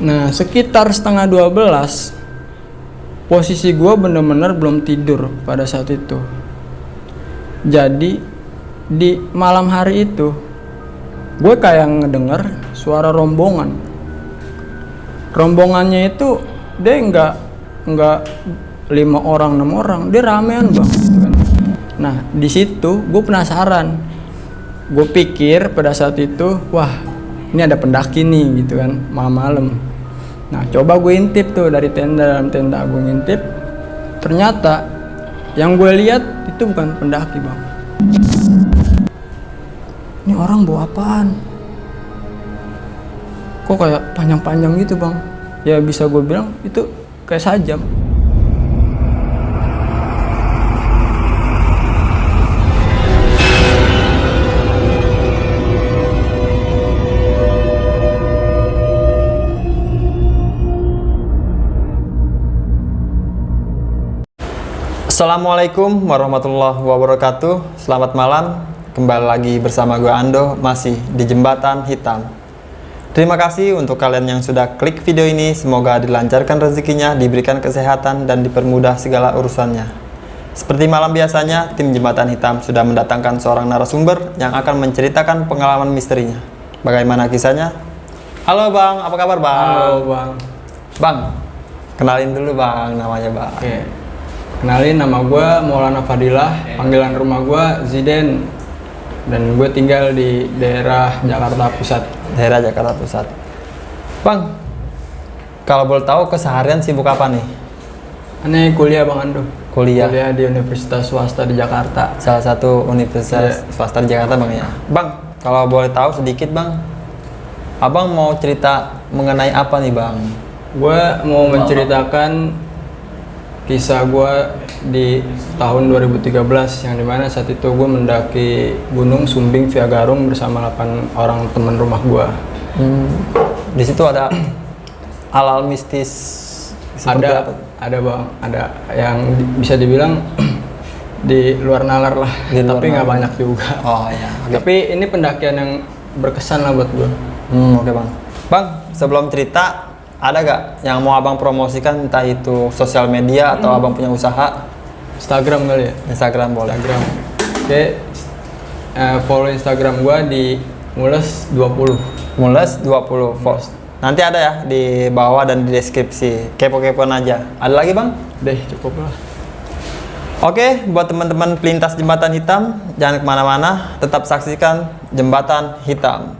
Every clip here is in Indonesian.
Nah, sekitar setengah 12, posisi gue bener-bener belum tidur pada saat itu. Jadi di malam hari itu gue kayak ngedenger suara rombongan. Rombongannya itu dia nggak 5 orang 6 orang, dia ramean bang. Nah di situ gue penasaran, gue pikir pada saat itu, wah ini ada pendaki nih gitu kan, malam-malam. Nah coba gue intip tuh dari dalam tenda gue ngintip, ternyata yang gue lihat itu bukan pendaki bang. Ini orang bawa apaan? Kok kayak panjang-panjang gitu bang? Ya bisa gue bilang itu kayak sajam. Assalamualaikum warahmatullahi wabarakatuh. Selamat malam. Kembali lagi bersama gue Ando, masih di Jembatan Hitam. Terima kasih untuk kalian yang sudah klik video ini. Semoga dilancarkan rezekinya, diberikan kesehatan, dan dipermudah segala urusannya. Seperti malam biasanya, tim Jembatan Hitam sudah mendatangkan seorang narasumber yang akan menceritakan pengalaman misterinya. Bagaimana kisahnya? Halo Bang, apa kabar Bang? Halo bang. Bang, kenalin dulu Bang, namanya Bang. Oke. Kenalin, nama gue Maulana Fadilah, panggilan rumah gue Ziden, dan gue tinggal di daerah Jakarta Pusat. Daerah Jakarta Pusat. Bang, kalau boleh tahu keseharian sibuk apa nih? Aneh kuliah bang Ando. Kuliah. Kuliah di universitas swasta di Jakarta. Salah satu universitas swasta di Jakarta Bang ya. Bang, kalau boleh tahu sedikit Bang, Abang mau cerita mengenai apa nih Bang? Gue mau menceritakan kisah gue di tahun 2013 yang dimana saat itu gue mendaki Gunung Sumbing Via Garung bersama 8 orang teman rumah gue. Di situ ada hal-hal mistis seperti apa? Ada bang, ada yang bisa dibilang di luar nalar lah, tapi nggak banyak juga. Oh ya. Okay. Tapi ini pendakian yang berkesan lah buat gue. Oke Bang. Bang, sebelum cerita, ada gak yang mau Abang promosikan, entah itu sosial media atau Abang punya usaha? Instagram kali ya? Instagram boleh. Instagram. Oke, follow Instagram gue di Mules20. Mules20 post. Nanti ada ya di bawah dan di deskripsi. Kepo-kepoan aja. Ada lagi Bang? Deh, cukup lah. Oke, buat teman-teman pelintas Jembatan Hitam, jangan kemana-mana, tetap saksikan Jembatan Hitam.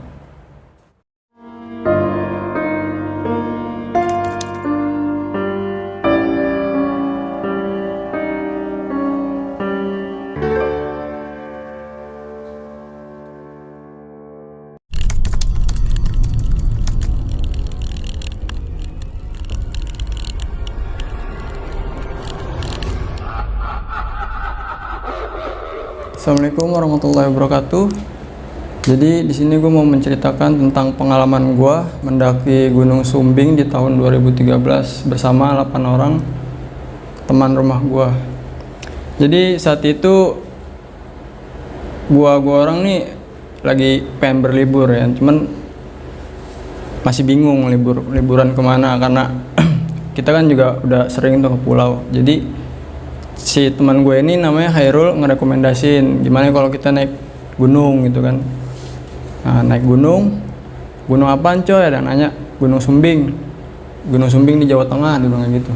Assalamualaikum warahmatullahi wabarakatuh. Jadi di sini gue mau menceritakan tentang pengalaman gue mendaki Gunung Sumbing di tahun 2013 bersama 8 orang teman rumah gue. Jadi saat itu gua orang nih lagi pengen berlibur ya, cuman masih bingung liburan kemana karena kita kan juga udah sering tuh ke pulau. Jadi si teman gue ini namanya Hairul ngerekomendasiin gimana kalau kita naik gunung gitu kan. Nah, naik gunung apaan coy? Ada nanya, Gunung Sumbing di Jawa Tengah, dia bilang gitu.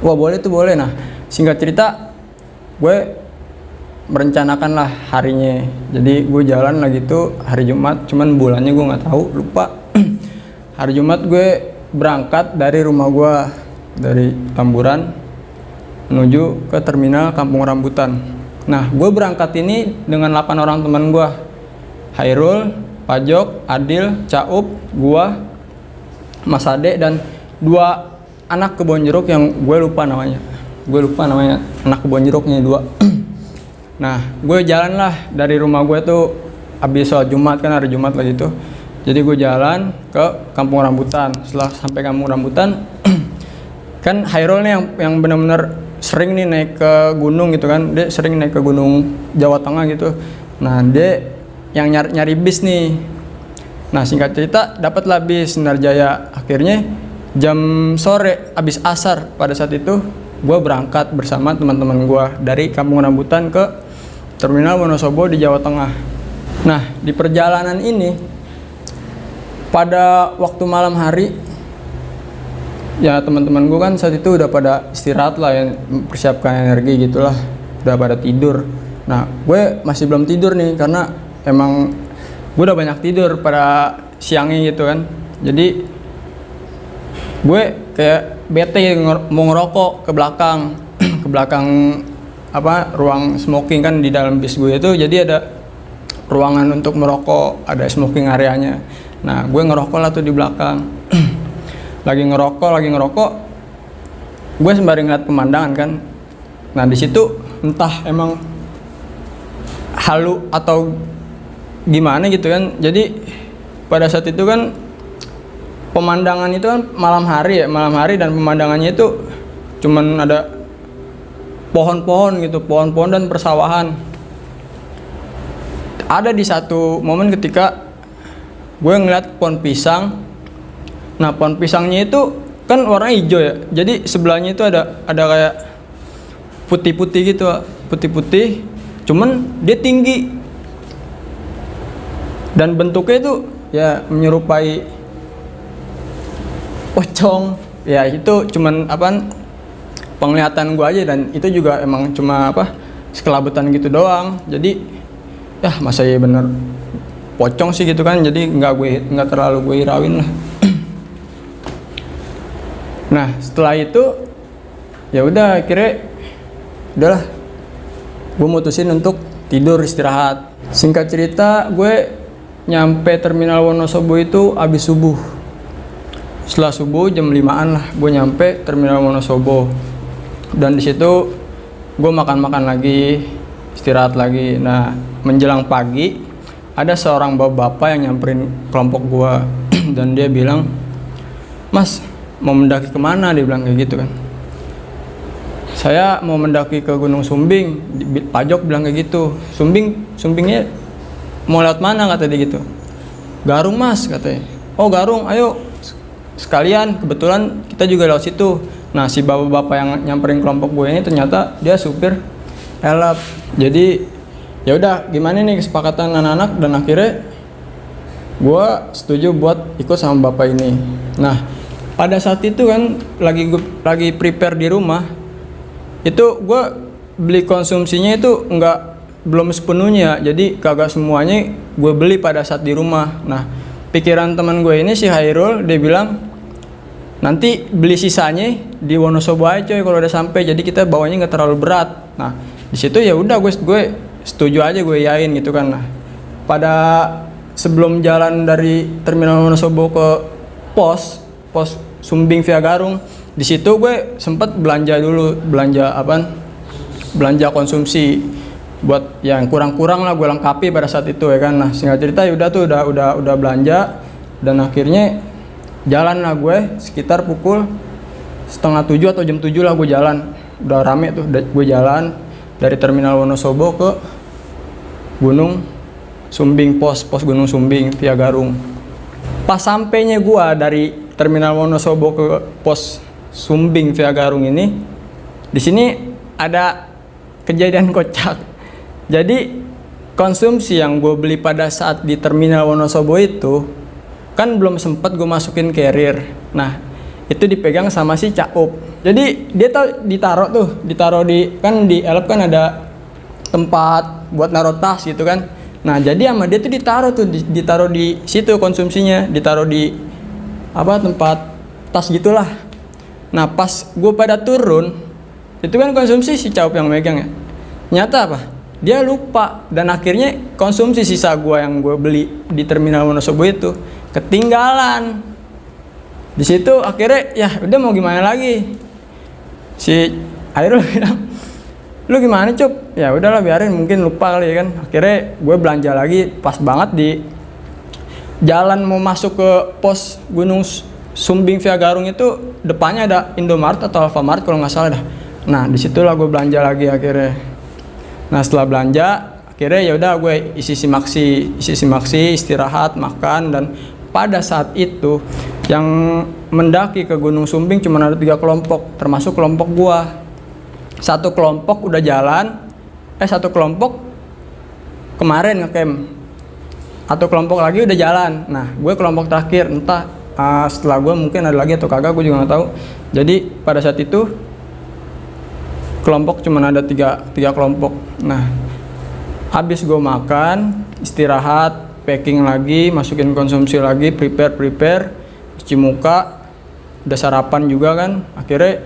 Wah boleh tuh, boleh. Nah singkat cerita, gue merencanakan lah harinya. Jadi gue jalan lagi tuh hari Jumat, cuman bulannya gue nggak tahu, lupa. Hari Jumat gue berangkat dari rumah gue, dari Tamburan menuju ke terminal Kampung Rambutan. Nah, gue berangkat ini dengan 8 orang teman gue. Hairul, Pajok, Adil, Caup, gue, Mas Ade, dan 2 anak kebon jeruk yang gue lupa namanya. Anak kebon jeruknya 2. Nah, gue jalan lah dari rumah gue tuh habis sholat Jumat, kan hari Jumat lagi tuh. Jadi gue jalan ke Kampung Rambutan. Setelah sampai Kampung Rambutan, kan Hairul nih yang benar-benar sering nih naik ke gunung gitu kan. Dia sering naik ke gunung Jawa Tengah gitu. Nah dia yang nyari bis nih. Nah singkat cerita dapatlah bis Sinar Jaya. Akhirnya jam sore abis asar pada saat itu gue berangkat bersama teman-teman gue dari Kampung Rambutan ke Terminal Wonosobo di Jawa Tengah. Nah di perjalanan ini pada waktu malam hari ya teman-teman gue kan saat itu udah pada istirahat lah, yang mempersiapkan energi gitulah, udah pada tidur. Nah gue masih belum tidur nih karena emang gue udah banyak tidur pada siangnya gitu kan. Jadi gue kayak bete mau ngerokok ke belakang ke belakang ruang smoking kan di dalam bis gue itu. Jadi ada ruangan untuk merokok, ada smoking areanya. Nah gue ngerokok lah tuh di belakang. lagi ngerokok gue sembari ngeliat pemandangan kan. Nah di situ entah emang halu atau gimana gitu kan. Jadi pada saat itu kan pemandangan itu kan malam hari dan pemandangannya itu cuman ada pohon-pohon gitu, pohon-pohon dan persawahan. Ada di satu momen ketika gue ngeliat pohon pisang. Nah pohon pisangnya itu kan warnanya hijau ya, jadi sebelahnya itu ada kayak putih-putih gitu, putih-putih, cuman dia tinggi dan bentuknya itu ya menyerupai pocong. Ya itu cuman penglihatan gua aja, dan itu juga emang cuma sekelabutan gitu doang. Jadi ya masa ya bener pocong sih gitu kan, jadi nggak terlalu gue hirauin lah. Nah setelah itu ya udah akhirnya udahlah gue mutusin untuk tidur istirahat. Singkat cerita gue nyampe Terminal Wonosobo itu abis subuh. Setelah subuh jam 5-an lah gue nyampe Terminal Wonosobo, dan di situ gue makan lagi, istirahat lagi. Nah menjelang pagi ada seorang bapak yang nyamperin kelompok gue dan dia bilang, "Mas, mau mendaki kemana?" Dia bilang kayak gitu kan. "Saya mau mendaki ke Gunung Sumbing." Pak Jok bilang kayak gitu. Sumbingnya mau lewat mana kata dia gitu. "Garung Mas," katanya. "Oh Garung, ayo sekalian, kebetulan kita juga lewat situ." Nah si bapak-bapak yang nyamperin kelompok gue ini ternyata dia supir elep. Jadi ya udah gimana nih kesepakatan anak-anak, dan akhirnya gue setuju buat ikut sama bapak ini. Nah pada saat itu kan lagi prepare di rumah, itu gue beli konsumsinya itu belum sepenuhnya, jadi kagak semuanya gue beli pada saat di rumah. Nah pikiran teman gue ini si Hairul, dia bilang nanti beli sisanya di Wonosobo aja coy kalau udah sampai, jadi kita bawanya nggak terlalu berat. Nah di situ ya udah gue setuju aja, gue yain gitu kan. Nah pada sebelum jalan dari Terminal Wonosobo ke pos Sumbing via Garung, di situ gue sempet belanja konsumsi buat yang kurang-kurang lah gue lengkapi pada saat itu ya kan. Nah singkat cerita ya udah tuh udah belanja, dan akhirnya jalan lah gue sekitar pukul 6:30 atau jam 7 lah gue jalan. Udah rame tuh gue jalan dari Terminal Wonosobo ke Gunung Sumbing, pos Gunung Sumbing via Garung. Pas sampainya gue dari Terminal Wonosobo ke pos Sumbing via Garung ini, di sini ada kejadian kocak. Jadi konsumsi yang gue beli pada saat di Terminal Wonosobo itu kan belum sempat gue masukin carrier. Nah itu dipegang sama si Caup. Jadi dia ditaruh di elep kan ada tempat buat naruh tas gitu kan. Nah jadi sama dia tuh ditaruh di situ konsumsinya, ditaruh di tempat tas gitulah. Nah pas gue pada turun itu kan konsumsi si Caup yang megang ya. Nyata dia lupa, dan akhirnya konsumsi sisa gue yang gue beli di Terminal Wonosobo itu ketinggalan. Di situ akhirnya ya udah mau gimana lagi. Si Airul bilang, "Lu gimana Cup?" Ya udahlah biarin, mungkin lupa kali ya kan. Akhirnya gue belanja lagi, pas banget di jalan mau masuk ke pos Gunung Sumbing via Garung itu depannya ada Indomaret atau Alfamart kalau nggak salah dah. Nah disitulah gue belanja lagi akhirnya. Nah setelah belanja akhirnya ya udah gue isi simaksi, istirahat, makan. Dan pada saat itu yang mendaki ke Gunung Sumbing cuma ada 3 kelompok, termasuk kelompok gue. Satu kelompok udah jalan, satu kelompok kemarin ngecamp, satu kelompok lagi udah jalan. Nah gue kelompok terakhir, entah setelah gue mungkin ada lagi atau kagak, gue juga nggak tahu. Jadi pada saat itu kelompok cuma ada tiga kelompok. Nah habis gue makan, istirahat, packing lagi, masukin konsumsi lagi, prepare, cuci muka, udah sarapan juga kan. Akhirnya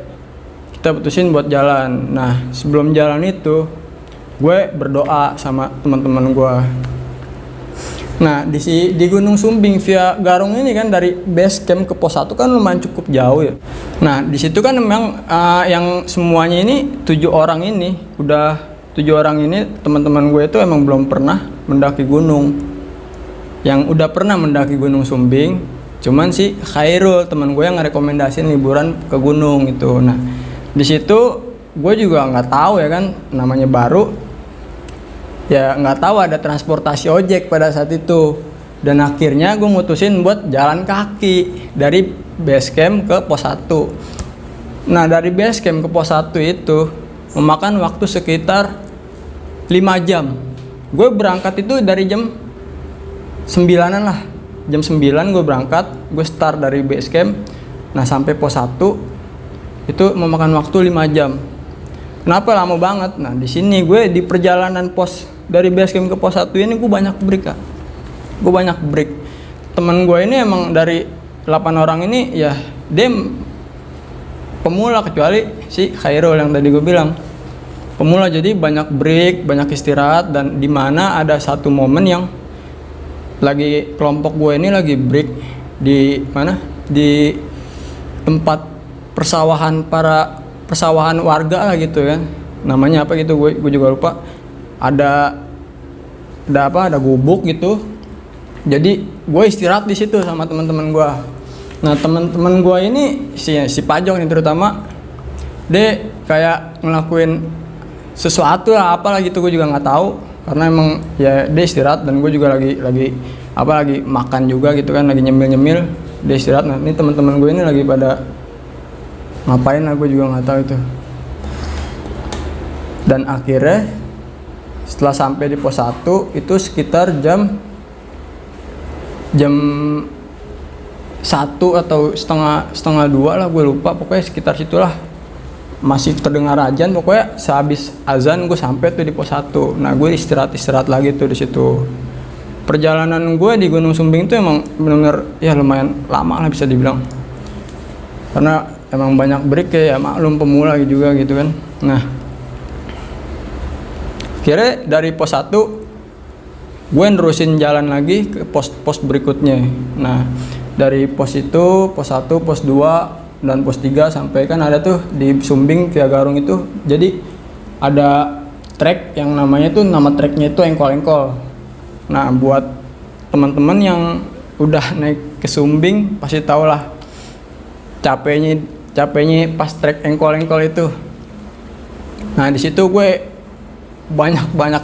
kita putusin buat jalan. Nah sebelum jalan itu gue berdoa sama teman-teman gue. Nah di Gunung Sumbing via Garung ini kan, dari base camp ke pos 1 kan lumayan cukup jauh ya. Nah di situ kan memang yang semuanya ini 7 orang ini teman-teman gue itu emang belum pernah mendaki gunung. Yang udah pernah mendaki Gunung Sumbing cuman si Khairul, teman gue, yang ngerekomendasiin liburan ke gunung itu. Nah di situ gue juga nggak tahu ya kan, namanya baru ya, nggak tahu ada transportasi ojek pada saat itu. Dan akhirnya gue mutusin buat jalan kaki dari base camp ke pos 1. Nah dari base camp ke pos 1 itu memakan waktu sekitar 5 jam. Gue berangkat itu dari jam 9-an lah, jam 9 gue berangkat, gue start dari base camp. Nah sampai pos 1 itu memakan waktu 5 jam. Kenapa lama banget? Nah di sini gue di perjalanan pos dari base camp ke pos 1 ini gue banyak break, Kak. Gue banyak break. Temen gue ini emang dari 8 orang ini ya dia pemula, kecuali si Khairul yang tadi gue bilang pemula. Jadi banyak break, banyak istirahat. Dan di mana ada satu momen yang lagi kelompok gue ini lagi break di mana, di tempat persawahan warga lah gitu kan, namanya apa gitu gue juga lupa. Ada gubuk gitu. Jadi gue istirahat di situ sama teman-teman gue. Nah teman-teman gue ini si Pajok nih terutama, dia kayak ngelakuin sesuatu lah apalah gitu, gue juga nggak tahu. Karena emang ya dia istirahat dan gue juga lagi makan juga gitu kan, lagi nyemil, dia istirahat. Nah ini teman-teman gue ini lagi pada ngapain lah, gue juga nggak tahu itu. Dan akhirnya setelah sampai di pos 1 itu sekitar jam 1 atau setengah 2 lah, gue lupa, pokoknya sekitar situlah. Masih terdengar azan, pokoknya sehabis azan gue sampai tuh di pos 1. Nah gue istirahat lagi tuh di situ. Perjalanan gue di Gunung Sumbing itu emang benar-benar ya lumayan lama lah bisa dibilang, karena emang banyak break ya, maklum pemula juga gitu kan. Nah akhirnya dari pos 1 gue nerusin jalan lagi ke pos berikutnya. Nah dari pos itu, pos 1, pos 2 dan pos 3 sampai kan ada tuh di Sumbing via Garung itu. Jadi ada trek yang namanya tuh, nama treknya itu engkol-engkol. Nah buat teman-teman yang udah naik ke Sumbing pasti tau lah capeknya pas trek engkol-engkol itu. Nah di situ gue banyak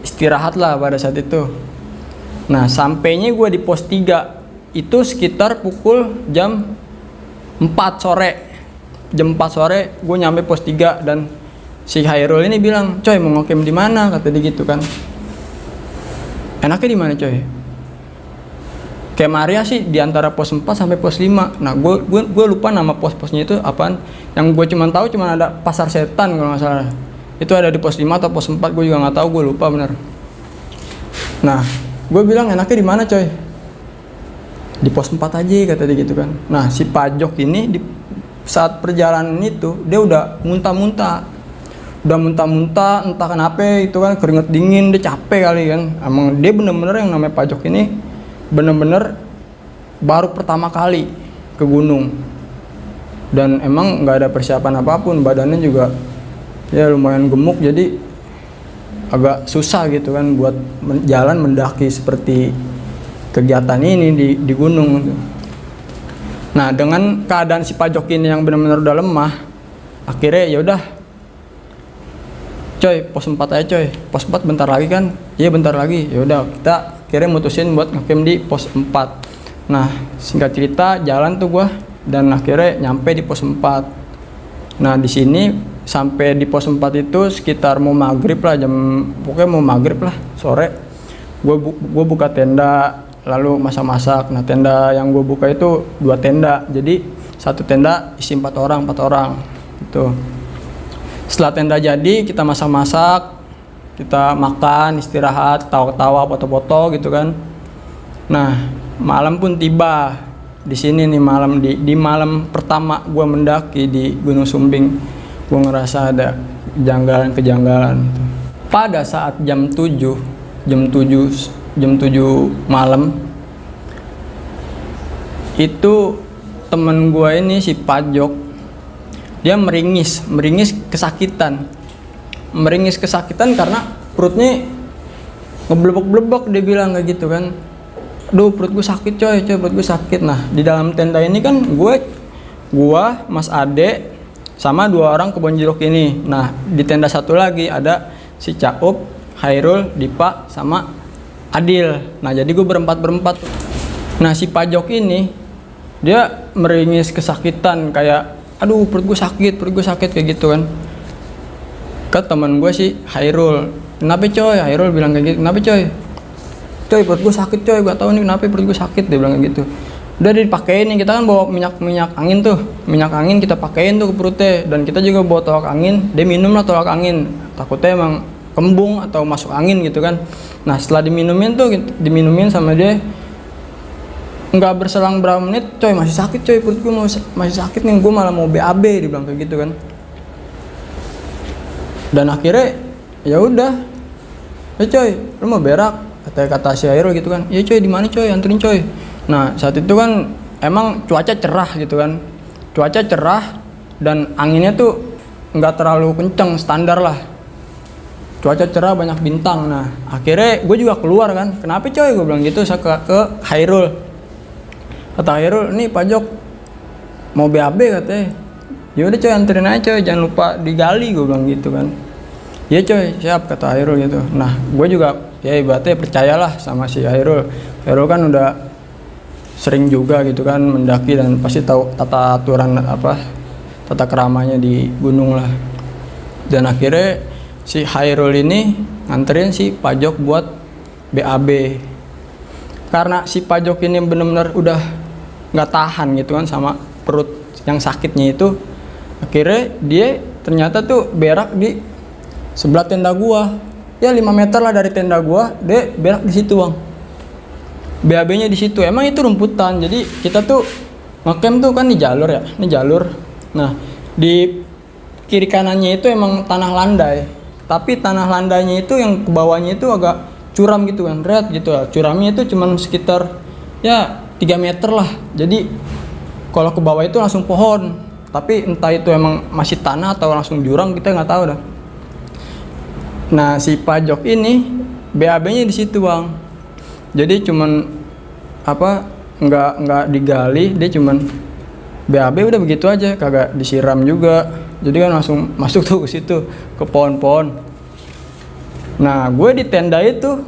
istirahat lah pada saat itu. Nah sampainya gue di pos 3 itu sekitar pukul jam 4 sore. Jam 4 sore gue nyampe pos 3 dan si Khairul ini bilang, "Coy, mau ngecamp di mana?" kata dia gitu kan. Enaknya di mana, coy? Kayak Maria sih di antara pos 4 sampai pos 5. Nah, gue lupa nama pos-posnya itu apaan. Yang gue cuma tahu cuma ada Pasar Setan kalau nggak salah. Itu ada di pos 5 atau pos 4, gue juga nggak tahu, gue lupa bener. Nah, gue bilang enaknya di mana, coy? Di pos 4 aja kata dia gitu kan. Nah si Pajok ini di saat perjalanan itu dia udah muntah-muntah, entah kenapa itu kan, keringet dingin, dia capek kali kan. Emang dia bener-bener yang namanya Pajok ini bener-bener baru pertama kali ke gunung dan emang nggak ada persiapan apapun, badannya juga ya lumayan gemuk, jadi agak susah gitu kan buat jalan mendaki seperti kegiatan ini di gunung. Nah dengan keadaan si Pajok ini yang benar-benar udah lemah, akhirnya ya udah coy pos 4 aja coy, pos 4 bentar lagi kan, iya bentar lagi, ya udah kita akhirnya mutusin buat ngecamp di pos 4. Nah singkat cerita jalan tuh gua dan akhirnya nyampe di pos 4. Nah di sini sampai di pos 4 itu sekitar mau maghrib lah, pokoknya mau maghrib lah sore. Gue buka tenda lalu masak-masak. Nah tenda yang gue buka itu 2 tenda, jadi satu tenda isi 4 orang gitu. Setelah tenda jadi kita masak-masak, kita makan, istirahat, ketawa-ketawa, foto-foto gitu kan. Nah malam pun tiba di sini nih, malam di malam pertama gue mendaki di Gunung Sumbing, gue ngerasa ada kejanggalan gitu. Pada saat jam 7 malam itu temen gue ini si Pajok, dia meringis kesakitan karena perutnya ngeblebek-blebek, dia bilang kayak gitu kan. Duh perut gue sakit coy perut gue sakit. Nah di dalam tenda ini kan gue Mas Ade sama 2 orang kebon jeruk ini. Nah di tenda satu lagi ada si Caup, Hairul, Dipa sama Adil. Nah jadi gue berempat. Nah si Pajok ini dia meringis kesakitan kayak aduh perut gue sakit kayak gitu kan. Ke teman gue si Hairul, kenapa coy? Hairul bilang kayak gitu, kenapa coy perut gue sakit coy, gak tahu nih kenapa perut gue sakit, dia bilang kayak gitu. Udah dipakein nih, kita kan bawa minyak angin kita pakein tuh ke perutnya, dan kita juga bawa tolak angin, dia minum lah tolak angin, takutnya emang kembung atau masuk angin gitu kan. Nah setelah diminumin sama dia, nggak berselang berapa menit coy masih sakit coy, perut gue masih sakit nih, gue malah mau BAB, dia bilang kayak gitu kan. Dan akhirnya ya udah, coy lu mau berak, kata si Hairul gitu kan. Iya coy, di mana coy, anterin coy. Nah saat itu kan emang cuaca cerah gitu kan, cuaca cerah dan anginnya tuh nggak terlalu kenceng, standar lah, cuaca cerah banyak bintang. Nah akhirnya gue juga keluar kan, kenapa coy, gue bilang gitu ke Hairul. Kata Hairul, nih Pajok mau BAB katanya. Ya udah coy anterin aja coy, jangan lupa digali, gue bilang gitu kan. Iya coy siap, kata Hairul gitu. Nah gue juga ya ibaratnya percayalah sama si Hairul. Hairul kan udah sering juga gitu kan mendaki dan pasti tahu tata aturan tata keramanya di gunung lah. Dan akhirnya si Hairul ini nganterin si Pajok buat BAB. Karena si Pajok ini benar-benar udah nggak tahan gitu kan sama perut yang sakitnya itu, akhirnya dia ternyata tuh berak di sebelah tenda gua. Ya 5 meter lah dari tenda gua, dia berak di situ bang. BAB-nya di situ. Emang itu rumputan. Jadi kita tuh ngecamp tuh kan di jalur ya, ini jalur. Nah di kiri kanannya itu emang tanah landai. Tapi tanah landainya itu yang ke bawahnya itu agak curam gitu kan, red gitu lah. Curamnya itu cuman sekitar ya 3 meter lah. Jadi kalau ke bawah itu langsung pohon. Tapi entah itu emang masih tanah atau langsung jurang, kita nggak tahu dah. Nah si Pajok ini BAB-nya di situ bang. Jadi cuman nggak digali, dia cuman BAB udah begitu aja, kagak disiram juga. Jadi kan langsung masuk tuh ke situ, ke pohon-pohon. Nah gue di tenda itu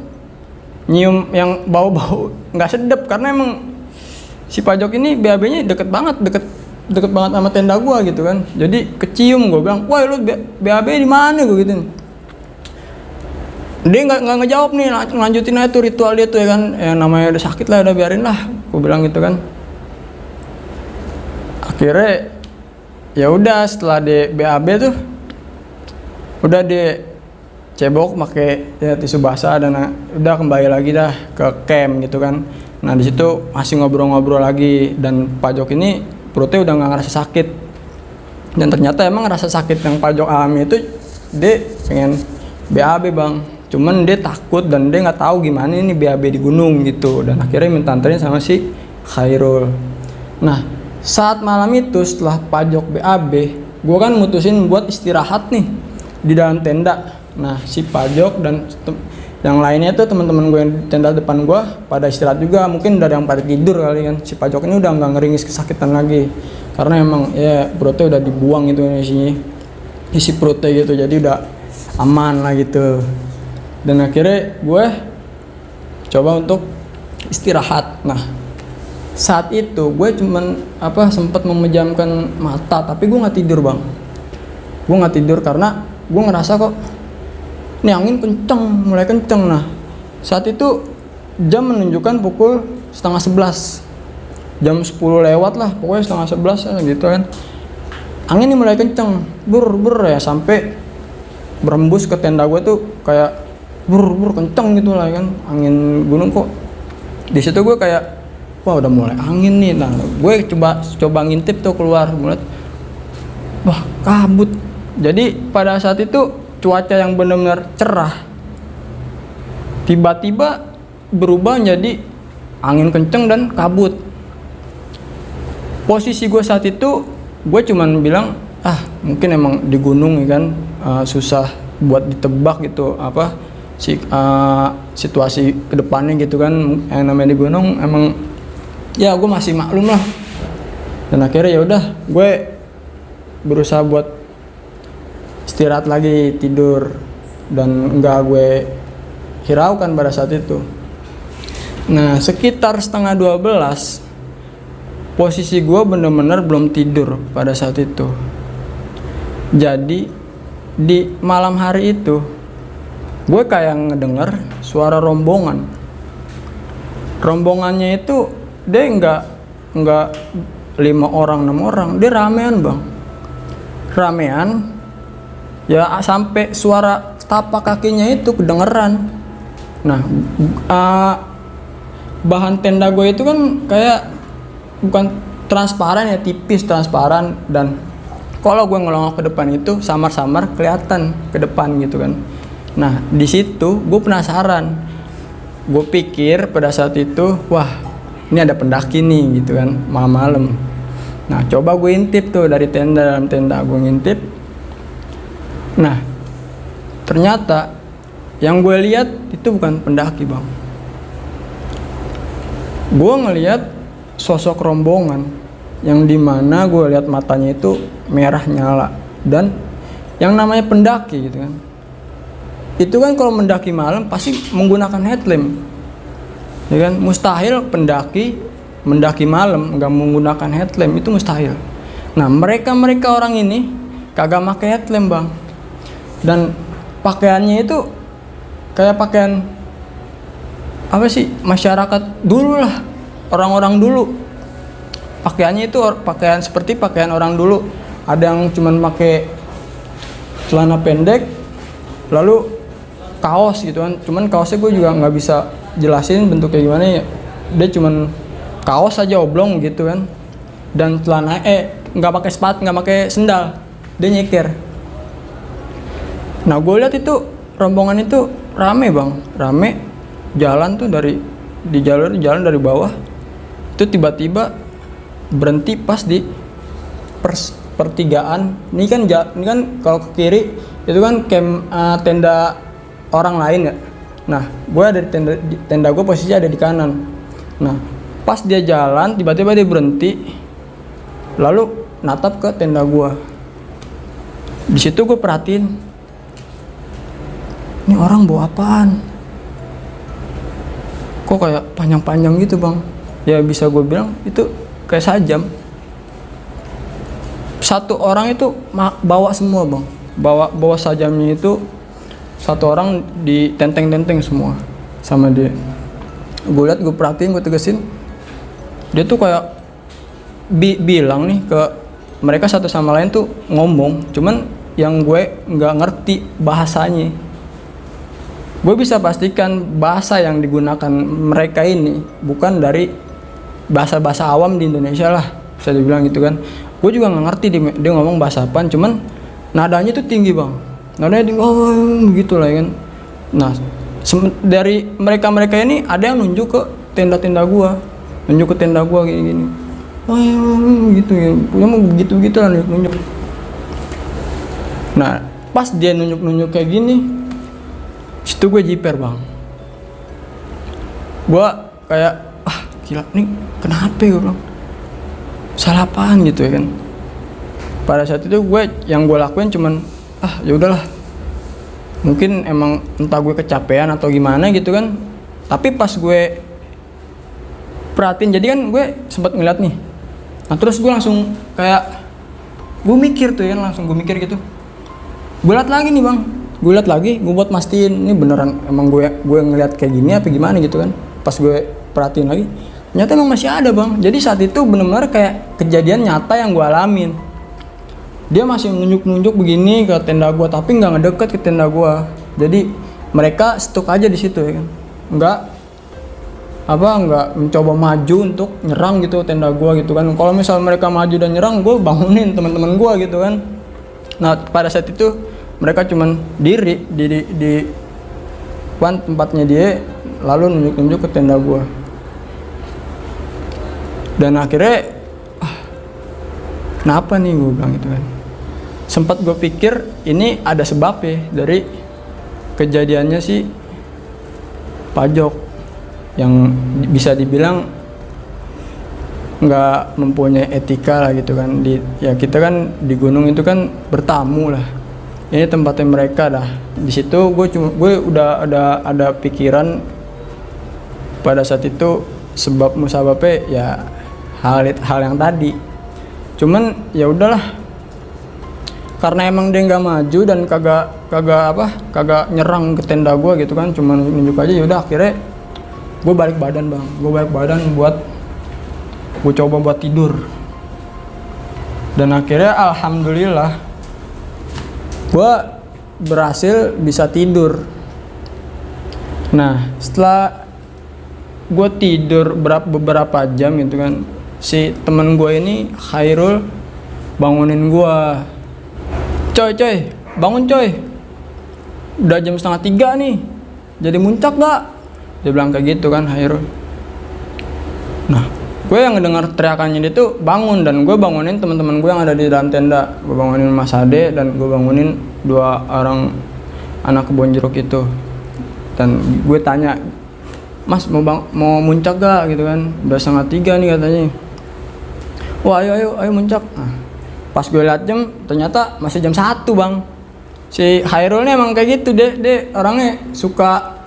nyium yang bau-bau nggak sedap karena emang si Pajok ini BAB-nya deket banget sama tenda gue gitu kan. Jadi kecium, gue bilang, wah lu BAB di mana, gue gituin. Dia nggak ngejawab nih, lanjutin aja tuh ritual dia tuh ya kan, yang namanya udah sakit lah, udah biarin lah, gue bilang gitu kan. Akhirnya ya udah setelah dia BAB tuh udah dia cebok pakai ya tisu basah dan udah kembali lagi dah ke camp gitu kan. Nah di situ masih ngobrol-ngobrol lagi dan Pajok ini perutnya udah nggak ngerasa sakit. Dan ternyata emang rasa sakit yang Pajok alami itu dia pengen BAB bang. Cuman dia takut dan dia nggak tahu gimana ini BAB di gunung gitu. Dan akhirnya minta anterin sama si Hairul. Nah saat malam itu setelah Pajok BAB, gue kan mutusin buat istirahat nih di dalam tenda. Nah si Pajok dan yang lainnya tuh teman-teman gue yang di tenda depan gue pada istirahat juga, mungkin udah ada yang pada tidur kali kan. Si Pajok ini udah nggak ngeringis kesakitan lagi karena emang ya perutnya udah dibuang itu isinya, isi perutnya gitu, jadi udah aman lah gitu. Dan akhirnya gue coba untuk istirahat. Nah, saat itu gue cuman sempat memejamkan mata, tapi gue nggak tidur bang. Gue nggak tidur karena gue ngerasa kok ini angin kenceng, mulai kenceng. Nah, saat itu jam menunjukkan pukul 10:30, jam 10 lewat lah, pokoknya 10:30 gitu kan. Angin ini mulai kenceng, bur ya, sampai berembus ke tenda gue tuh kayak bur kenceng gitu lah kan, angin gunung kok. Di situ gue kayak wah udah mulai angin nih. Nah, gue coba ngintip tuh keluar, mulai wah kabut. Jadi pada saat itu cuaca yang benar-benar cerah tiba-tiba berubah jadi angin kenceng dan kabut. Posisi gue saat itu gue cuman bilang mungkin emang di gunung ya kan, susah buat ditebak gitu situasi kedepannya gitu kan. Yang namanya di gunung emang ya gue masih maklum lah. Dan akhirnya ya udah gue berusaha buat istirahat lagi, tidur, dan enggak gue hiraukan pada saat itu. Nah, sekitar 11:30 posisi gue bener-bener belum tidur pada saat itu. Jadi di malam hari itu gue kayak ngedenger suara rombongan. Rombongannya itu dia nggak 5 orang 6 orang, dia ramean bang, ramean ya, sampai suara tapak kakinya itu kedengeran. Nah, bahan tenda gue itu kan kayak bukan transparan ya, tipis transparan, dan kalau gue ngelongok ke depan itu samar-samar kelihatan ke depan gitu kan. Nah, di situ gue penasaran, gue pikir pada saat itu wah ini ada pendaki nih gitu kan, malam-malam. Nah, coba gue intip tuh dari dalam tenda gue ngintip. Nah, ternyata yang gue lihat itu bukan pendaki bang. Gue ngelihat sosok rombongan yang dimana gue lihat matanya itu merah nyala, dan yang namanya pendaki gitu kan, itu kan kalau mendaki malam pasti menggunakan headlamp ya kan. Mustahil mendaki malam nggak menggunakan headlamp, itu mustahil. Nah, mereka orang ini kagak pakai headlamp bang, dan pakaiannya itu kayak pakaian masyarakat dulu lah, orang-orang dulu. Pakaiannya itu pakaian seperti pakaian orang dulu. Ada yang cuman pakai celana pendek lalu kaos gitu kan, cuman kaosnya gue juga nggak bisa jelasin bentuknya gimana ya, dia cuman kaos aja oblong gitu kan, dan celana nggak pakai sepatu, nggak pakai sendal, dia nyeker. Nah, gue lihat itu rombongan itu rame bang, rame, jalan tuh jalan dari bawah itu tiba-tiba berhenti pas di pertigaan. Ini kan kalau ke kiri itu kan tenda orang lain ya. Nah, gue ada di tenda gue, posisi ada di kanan. Nah, pas dia jalan tiba-tiba dia berhenti lalu natap ke tenda gue. Di situ gue perhatiin, ini orang bawa apaan? Kok kayak panjang-panjang gitu bang? Ya bisa gue bilang itu kayak sajam. Satu orang itu bawa semua bang, bawa sajamnya itu satu orang di tenteng semua sama dia. Gue lihat, gue perhatiin, gue tegesin, dia tuh kayak bilang nih ke mereka satu sama lain tuh ngomong, cuman yang gue nggak ngerti bahasanya. Gue bisa pastikan bahasa yang digunakan mereka ini bukan dari bahasa awam di Indonesia lah, bisa dibilang gitu kan. Gue juga nggak ngerti dia ngomong bahasa apaan, cuman nadanya tuh tinggi bang, nadanya tinggi, begitu lah kan. Nah, dari mereka ini ada yang nunjuk ke tenda gue, kayak gini, gitu ya, begitu lah nunjuk. Nah, pas dia nunjuk kayak gini, situ gue jiper bang. Gue kayak gila nih, kenapa gue bilang salah apaan gitu ya kan. Pada saat itu yang gue lakuin cuman ya udahlah, Mungkin emang entah gue kecapean atau gimana gitu kan. Tapi pas gue perhatiin, jadi kan gue sempat ngeliat nih. Nah terus gue langsung kayak gue mikir tuh ya, langsung gue mikir gitu. Gue liat lagi nih bang, gue liat lagi, gue buat mastiin ini beneran emang gue ngeliat kayak gini apa gimana gitu kan. Pas gue perhatiin lagi, ternyata emang masih ada bang. Jadi saat itu bener-bener kayak kejadian nyata yang gue alamin. Dia masih nunjuk-nunjuk begini ke tenda gue, tapi nggak ngedeket ke tenda gue. Jadi mereka stuck aja di situ ya kan, nggak mencoba maju untuk nyerang gitu tenda gue gitu kan. Kalau misal mereka maju dan nyerang, gue bangunin teman-teman gue gitu kan. Nah pada saat itu mereka cuman diri di tempatnya dia, lalu nunjuk-nunjuk ke tenda gue. Dan akhirnya kenapa nih gue bilang gitu kan. Sempat gue pikir ini ada sebabnya dari kejadiannya si Pajok yang bisa dibilang nggak mempunyai etika lah gitu kan. Ya kita kan di gunung itu kan bertamu lah. Ini tempatnya mereka dah. Di situ gue udah ada pikiran pada saat itu sebab musababnya ya hal yang tadi. Cuman ya udahlah. Karena emang dia nggak maju dan kagak nyerang ke tenda gue gitu kan, cuman nunjuk aja. Ya udah akhirnya gue balik badan bang, buat gue coba buat tidur. Dan akhirnya alhamdulillah gue berhasil bisa tidur. Nah setelah gue tidur beberapa jam gitu kan, si temen gue ini Khairul bangunin gue. Coy, bangun coy. Udah jam 2:30 nih. Jadi muncak gak? Dia bilang kayak gitu kan Khairul. Nah, gue yang ngedengar teriakannya dia tuh bangun, dan gue bangunin teman-teman gue yang ada di dalam tenda. Gue bangunin Mas Ade dan gue bangunin 2 orang anak kebon jeruk itu. Dan gue tanya, Mas mau muncak gak gitu kan? Udah 2:30 nih katanya. Wah ayo muncak. Nah, pas gue liat jam, ternyata masih jam 1 bang. Si Khairul ini emang kayak gitu, dia orangnya suka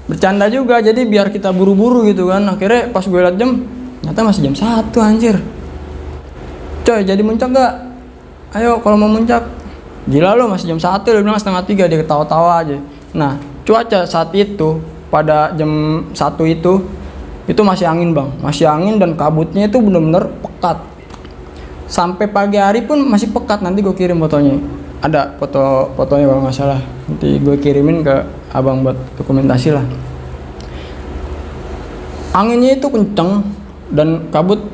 bercanda juga, jadi biar kita buru-buru gitu kan. Akhirnya pas gue liat jam, ternyata masih jam 1 anjir. Coy, jadi muncak gak? Ayo kalau mau muncak. Gila lo, masih jam 1, dia bilang 2:30, dia ketawa-tawa aja. Nah, cuaca saat itu, pada jam 1 itu masih angin bang. Masih angin dan kabutnya itu bener-bener pekat. Sampai pagi hari pun masih pekat. Nanti gue kirim fotonya. Ada fotonya kalau nggak salah. Nanti gue kirimin ke abang buat dokumentasi lah. Anginnya itu kenceng dan kabut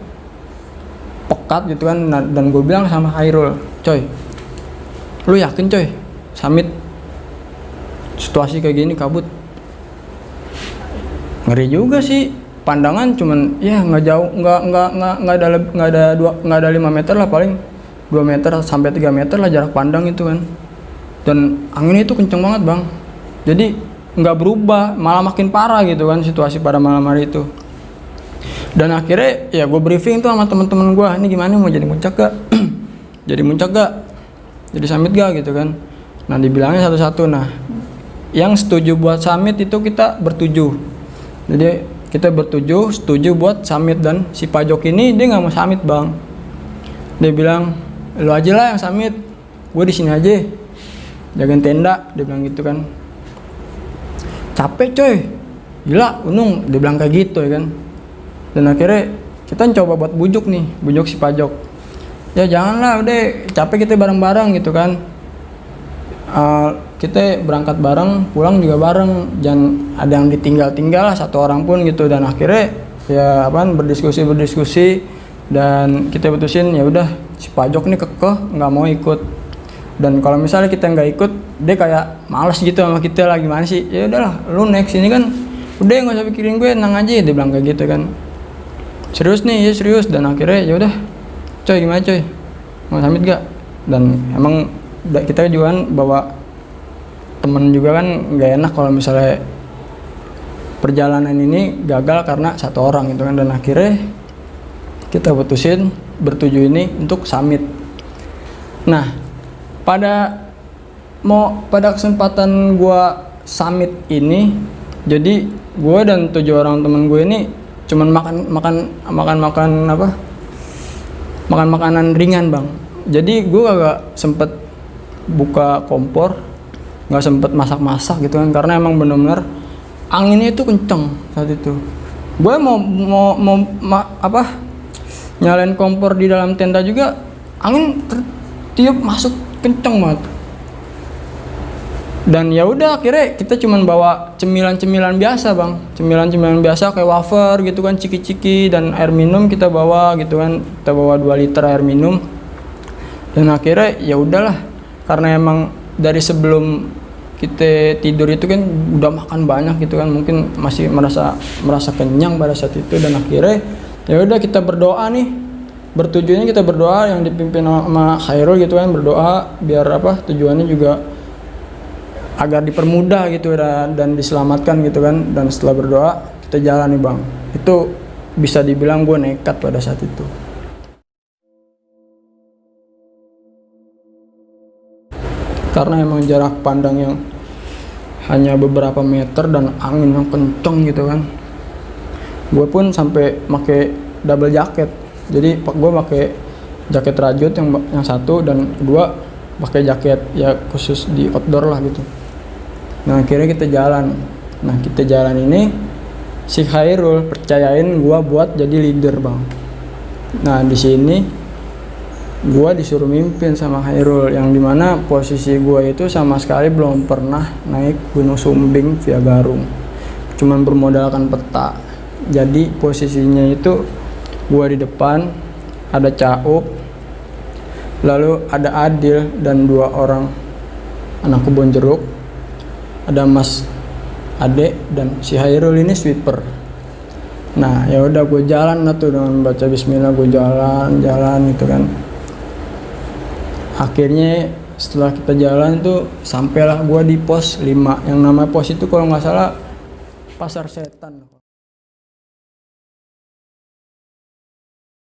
pekat gitu kan. Dan gue bilang sama Khairul, coy, lu yakin coy summit situasi kayak gini kabut? Ngeri juga sih. Pandangan cuman ya nggak jauh, nggak ada 5 meter lah, paling 2 meter sampai 3 meter lah jarak pandang itu kan. Dan anginnya itu kenceng banget bang. Jadi nggak berubah, malah makin parah gitu kan situasi pada malam hari itu. Dan akhirnya ya gue briefing tuh sama teman-teman gue, ini gimana, mau jadi muncak gak? Jadi muncak gak? Jadi summit gak gitu kan? Nah dibilangnya satu-satu. Nah yang setuju buat summit itu kita bertujuh. Jadi kita bertujuh setuju buat summit, dan si Pajok ini dia nggak mau summit bang. Dia bilang, lu aja lah yang summit, gue di sini aja jagain tenda. Dia bilang gitu kan. Capek coy, gila Unung, dia bilang kayak gitu ya kan. Dan akhirnya kita coba buat bujuk si Pajok. Ya janganlah, udah capek, kita bareng-bareng gitu kan. Kita berangkat bareng, pulang juga bareng, jangan ada yang ditinggal-tinggal lah 1 orang pun gitu. Dan akhirnya ya berdiskusi dan kita putusin ya udah si Pajok nih kekeh nggak mau ikut. Dan kalau misalnya kita nggak ikut, dia kayak malas gitu sama kita lah, gimana sih, ya udahlah lu next ini kan, udah nggak usah pikirin gue, tenang aja, dia bilang kayak gitu kan. Serius nih, ya serius. Dan akhirnya ya udah coy, gimana coy, mau summit gak? Dan emang kita juga kan bawa temen juga kan, nggak enak kalau misalnya perjalanan ini gagal karena 1 orang gitu kan. Dan akhirnya kita putusin bertujuh ini untuk summit. Nah pada mau pada kesempatan gue summit ini, jadi gue dan 7 orang temen gue ini cuman makan makanan ringan bang. Jadi gue gak sempet buka kompor, nggak sempet masak gitu kan, karena emang bener-bener anginnya itu kenceng saat itu. Gue mau nyalain kompor di dalam tenda juga, angin tertiup masuk kenceng banget. Dan ya udah, akhirnya kita cuman bawa cemilan-cemilan biasa bang, cemilan-cemilan biasa kayak wafer gitu kan, ciki-ciki, dan air minum kita bawa gitu kan, kita bawa 2 liter air minum. Dan akhirnya ya udahlah, karena emang dari sebelum kita tidur itu kan udah makan banyak gitu kan, mungkin masih merasa kenyang pada saat itu. Dan akhirnya ya udah kita berdoa nih, bertujuannya kita berdoa, yang dipimpin sama Khairul gitu kan, berdoa biar tujuannya juga agar dipermudah gitu dan diselamatkan gitu kan. Dan setelah berdoa kita jalan nih bang, itu bisa dibilang gue nekat pada saat itu. Karena emang jarak pandang yang hanya beberapa meter dan angin yang kenceng gitu kan, gue pun sampai pakai double jaket. Jadi gue pakai jaket rajut yang satu, dan kedua pakai jaket ya khusus di outdoor lah gitu. Nah akhirnya kita jalan. Nah kita jalan ini si Khairul percayain gue buat jadi leader bang. Nah di sini gue disuruh mimpin sama Khairul, yang dimana posisi gue itu sama sekali belum pernah naik Gunung Sumbing via Garung, cuman bermodalkan peta. Jadi posisinya itu gue di depan, ada Caup, lalu ada Adil dan 2 orang anak kebun jeruk, ada Mas Ade, dan si Khairul ini sweeper. Nah ya udah gue jalan lah tuh dengan baca Bismillah, gue jalan gitu kan. Akhirnya setelah kita jalan tuh sampailah gue di pos 5, yang namanya pos itu kalau nggak salah Pasar Setan.